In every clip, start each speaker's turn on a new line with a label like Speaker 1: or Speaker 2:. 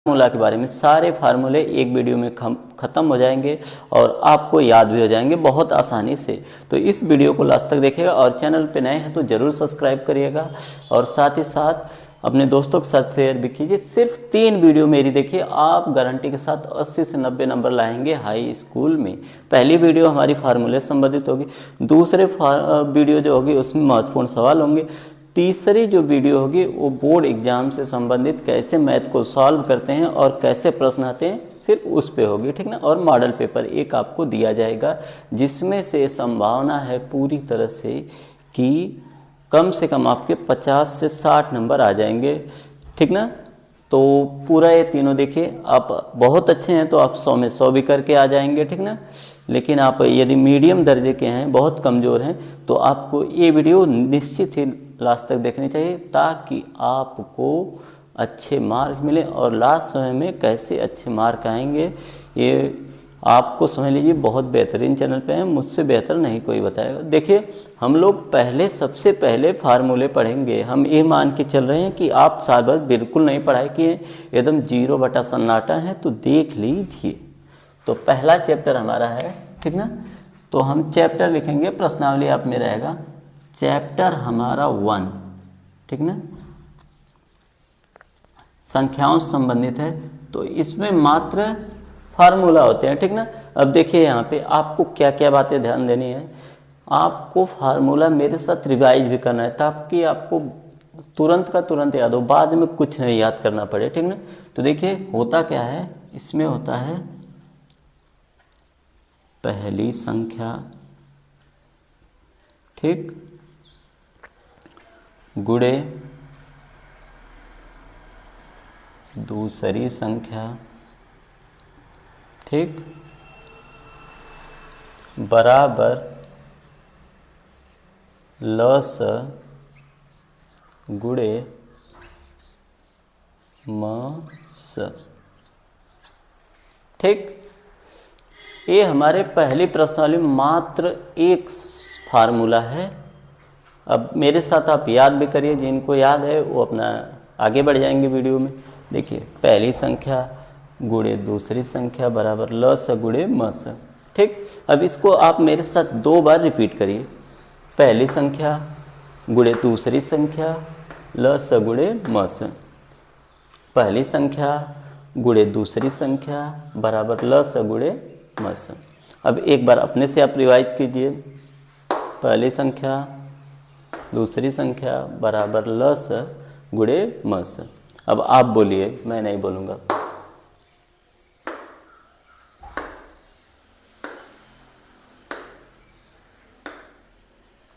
Speaker 1: Formula के बारे में सारे फार्मूले एक वीडियो में ख़त्म हो जाएंगे और आपको याद भी हो जाएंगे बहुत आसानी से। तो इस वीडियो को लास्ट तक देखिएगा और चैनल पे नए हैं तो ज़रूर सब्सक्राइब करिएगा और साथ ही साथ अपने दोस्तों के साथ शेयर भी कीजिए। सिर्फ 3 वीडियो मेरी देखिए, आप गारंटी के साथ 80 से 90 नंबर लाएंगे हाई स्कूल में। पहली वीडियो हमारी फार्मूले से संबंधित होगी, दूसरे वीडियो जो होगी उसमें महत्वपूर्ण सवाल होंगे, तीसरी जो वीडियो होगी वो बोर्ड एग्जाम से संबंधित कैसे मैथ को सॉल्व करते हैं और कैसे प्रश्न आते हैं सिर्फ उस पे होगी, ठीक ना। और मॉडल पेपर एक आपको दिया जाएगा जिसमें से संभावना है पूरी तरह से कम आपके 50 से 60 नंबर आ जाएंगे, ठीक ना। तो पूरा ये तीनों देखिए, आप बहुत अच्छे हैं तो आप 100 में 100 भी करके आ जाएंगे, ठीक ना। लेकिन आप यदि मीडियम दर्जे के हैं, बहुत कमज़ोर हैं, तो आपको ये वीडियो निश्चित ही लास्ट तक देखनी चाहिए ताकि आपको अच्छे मार्क मिले। और लास्ट समय में कैसे अच्छे मार्क आएंगे ये आपको समझ लीजिए, बहुत बेहतरीन चैनल पे हैं, मुझसे बेहतर नहीं कोई बताएगा। देखिए हम लोग सबसे पहले फार्मूले पढ़ेंगे। हम ये मान के चल रहे हैं कि आप साल भर बिल्कुल नहीं पढ़ाई किए, एकदम 0 बटा सन्नाटा है, तो देख लीजिए। तो पहला चैप्टर हमारा है, ठीक ना। तो हम चैप्टर लिखेंगे, प्रश्नावली आप में रहेगा चैप्टर हमारा 1, ठीक ना, संख्याओं से संबंधित है। तो इसमें मात्र फार्मूला होते हैं, ठीक ना। अब देखिए यहाँ पे आपको क्या क्या बातें ध्यान देनी है। आपको फार्मूला मेरे साथ रिवाइज भी करना है ताकि आपको तुरंत का तुरंत याद हो, बाद में कुछ नहीं याद करना पड़े, ठीक ना। तो देखिए होता क्या है, इसमें होता है पहली संख्या, ठीक, गुणे दूसरी संख्या, ठीक, बराबर लस गुणे मस, ठीक। ये हमारे पहली प्रश्नावली में मात्र एक फार्मूला है। अब मेरे साथ आप याद भी करिए, जिनको याद है वो अपना आगे बढ़ जाएंगे वीडियो में। देखिए पहली संख्या गुणे दूसरी संख्या बराबर लस गुणे मस, ठीक। अब इसको आप मेरे साथ 2 बार रिपीट करिए, पहली संख्या गुणे दूसरी संख्या लस गुणे मस, पहली संख्या गुणे दूसरी संख्या बराबर लस गुणे मस। अब एक बार अपने से आप रिवाइज कीजिए, पहली संख्या दूसरी संख्या बराबर लस गुणे मस। अब आप बोलिए, मैं नहीं बोलूँगा।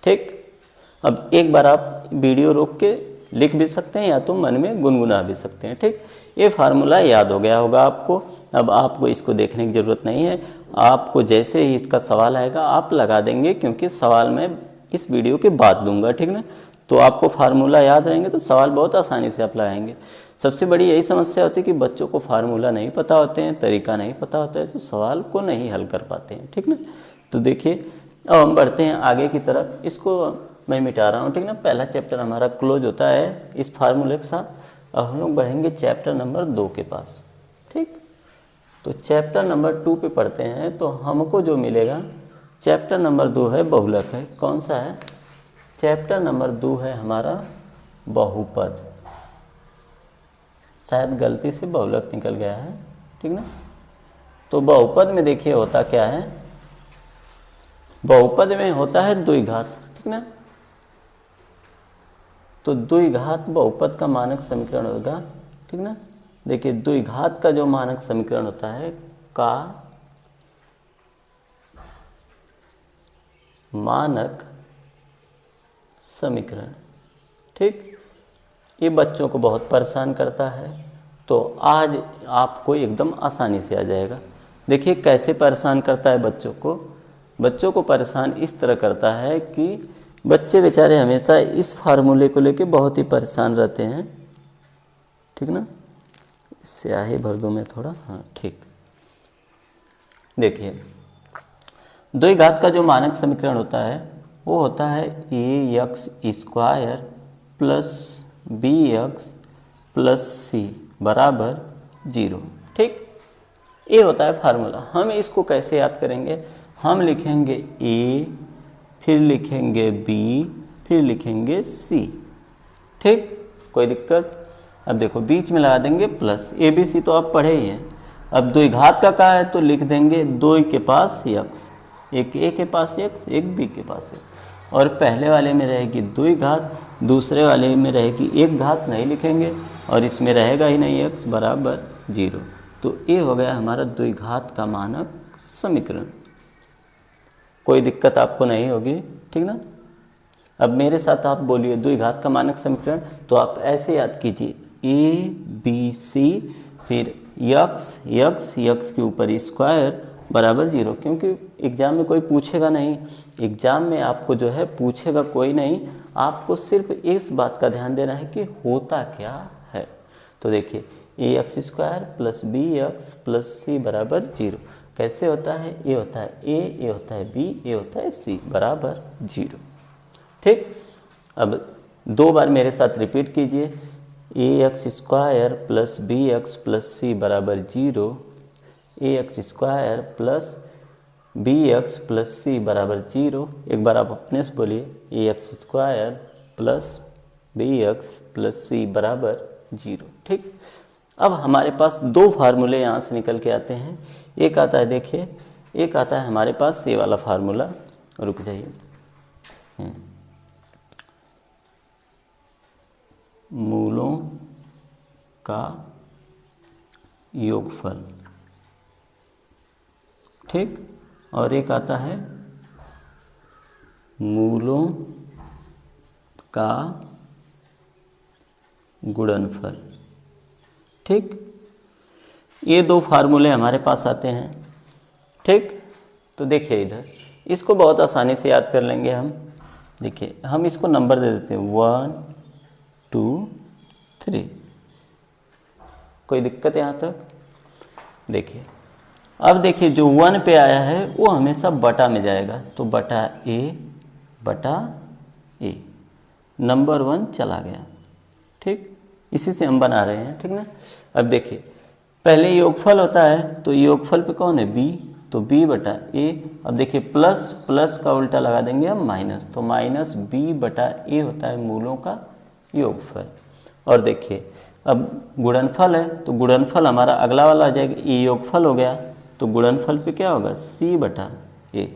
Speaker 1: ठीक। अब एक बार आप वीडियो रोक के लिख भी सकते हैं या तो मन में गुनगुना भी सकते हैं, ठीक। ये फार्मूला याद हो गया होगा आपको। अब आपको इसको देखने की ज़रूरत नहीं है, आपको जैसे ही इसका सवाल आएगा आप लगा देंगे, क्योंकि सवाल मैं इस वीडियो के बाद दूंगा, ठीक ना। तो आपको फार्मूला याद रहेंगे तो सवाल बहुत आसानी से आप लगाएंगे। सबसे बड़ी यही समस्या होती है कि बच्चों को फार्मूला नहीं पता होते हैं, तरीका नहीं पता होता है, तो सवाल को नहीं हल कर पाते हैं, ठीक ना। तो देखिए अब हम बढ़ते हैं आगे की तरफ। इसको मैं मिटा रहा हूँ, ठीक ना। पहला चैप्टर हमारा क्लोज होता है इस फार्मूले के साथ। अब हम लोग बढ़ेंगे चैप्टर नंबर 2 के पास, ठीक। तो चैप्टर नंबर 2 पे पढ़ते हैं तो हमको जो मिलेगा, चैप्टर नंबर 2 है बहुलक है। कौन सा है? चैप्टर नंबर 2 है हमारा बहुपद। शायद गलती से बहुलक निकल गया है, ठीक ना। तो बहुपद में देखिए होता क्या है, बहुपद में होता है द्विघात, ठीक ना। तो द्विघात बहुपद का मानक समीकरण होगा, ठीक ना। देखिए द्विघात का जो मानक समीकरण होता है का मानक समीकरण, ठीक। ये बच्चों को बहुत परेशान करता है, तो आज आपको एकदम आसानी से आ जाएगा। देखिए कैसे परेशान करता है बच्चों को परेशान इस तरह करता है कि बच्चे बेचारे हमेशा इस फार्मूले को लेके बहुत ही परेशान रहते हैं, ठीक ना। स्याही भर दूं मैं थोड़ा, हाँ ठीक। देखिए द्विघात का जो मानक समीकरण होता है वो होता है ax² plus bx plus c बराबर 0। ठीक, ये होता है फार्मूला। हम इसको कैसे याद करेंगे? हम लिखेंगे ए, फिर लिखेंगे बी, फिर लिखेंगे सी। ठीक, कोई दिक्कत? अब देखो बीच में लगा देंगे प्लस, ए बी सी तो आप पढ़े ही हैं। अब 2 घात का है तो लिख देंगे 2 के पास x, एक ए के पास x, एक बी के पास x। और पहले वाले में रहेगी 2 घात, दूसरे वाले में रहेगी 1 घात, नहीं लिखेंगे, और इसमें रहेगा ही नहीं x बराबर 0। तो ये हो गया हमारा 2 घात का मानक समीकरण। कोई दिक्कत आपको नहीं होगी, ठीक ना? अब मेरे साथ आप बोलिए 2 घात का मानक समीकरण, तो आप ऐसे याद कीजिए ए बी सी, फिर यक्स के ऊपर स्क्वायर बराबर 0। क्योंकि एग्ज़ाम में कोई पूछेगा नहीं, एग्ज़ाम में आपको जो है पूछेगा कोई नहीं, आपको सिर्फ इस बात का ध्यान देना है कि होता क्या है। तो देखिए A X square plus B X plus C बराबर 0 कैसे होता है? ये होता है ए, ये होता है बी, ये होता है सी बराबर 0। ठीक, अब 2 बार मेरे साथ रिपीट कीजिए, A X square plus B X plus C बराबर 0, A X square plus B X plus C बराबर 0। एक बार आप अपने से बोलिए, A X square plus B X plus C बराबर 0। ठीक, अब हमारे पास 2 फार्मूले यहाँ से निकल के आते हैं। एक आता है, देखिए एक आता है हमारे पास ये वाला फार्मूला, रुक जाइए, मूलों का योगफल। ठीक, और एक आता है मूलों का गुणनफल। ठीक, ये 2 फार्मूले हमारे पास आते हैं। ठीक, तो देखिए इधर इसको बहुत आसानी से याद कर लेंगे हम। देखिए हम इसको नंबर दे देते हैं 1 2 3। कोई दिक्कत यहाँ तक? देखिए अब देखिए जो 1 पे आया है वो हमेशा बटा में जाएगा, तो बटा ए, नंबर 1 चला गया। ठीक, इसी से हम बना रहे हैं, ठीक ना? अब देखिए पहले योगफल होता है, तो योगफल पे कौन है? बी, तो बी बटा ए। अब देखिए प्लस का उल्टा लगा देंगे हम माइनस, तो माइनस बी बटा ए होता है मूलों का योगफल। और देखिए अब गुणनफल है, तो गुणनफल हमारा अगला वाला आ जाएगा, ये योगफल हो गया, तो गुणनफल पे क्या होगा? सी बटा ए।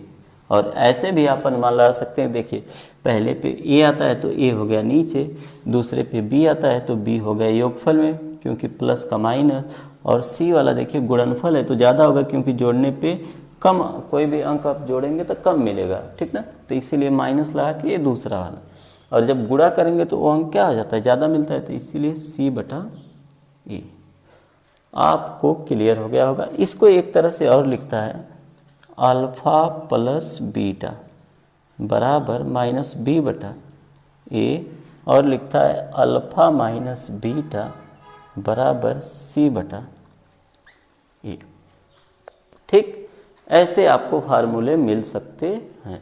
Speaker 1: और ऐसे भी आप अनुमान लगा सकते हैं। देखिए पहले पे ए आता है तो ए हो गया नीचे, दूसरे पे बी आता है तो बी हो गया योगफल में, क्योंकि प्लस का माइनस, और सी वाला देखिए गुणनफल है तो ज़्यादा होगा, क्योंकि जोड़ने पे कम, कोई भी अंक आप जोड़ेंगे तो कम मिलेगा, ठीक ना? तो इसीलिए माइनस लगा के ये दूसरा वाला, और जब गुणा करेंगे तो वो अंक क्या हो जाता है? ज़्यादा मिलता है, तो इसीलिए सी बटा ए। आपको क्लियर हो गया होगा। इसको एक तरह से और लिखता है अल्फा प्लस बीटा बराबर माइनस बी बटा ए, और लिखता है अल्फा माइनस बीटा बराबर सी बटा ए। ठीक, ऐसे आपको फार्मूले मिल सकते हैं।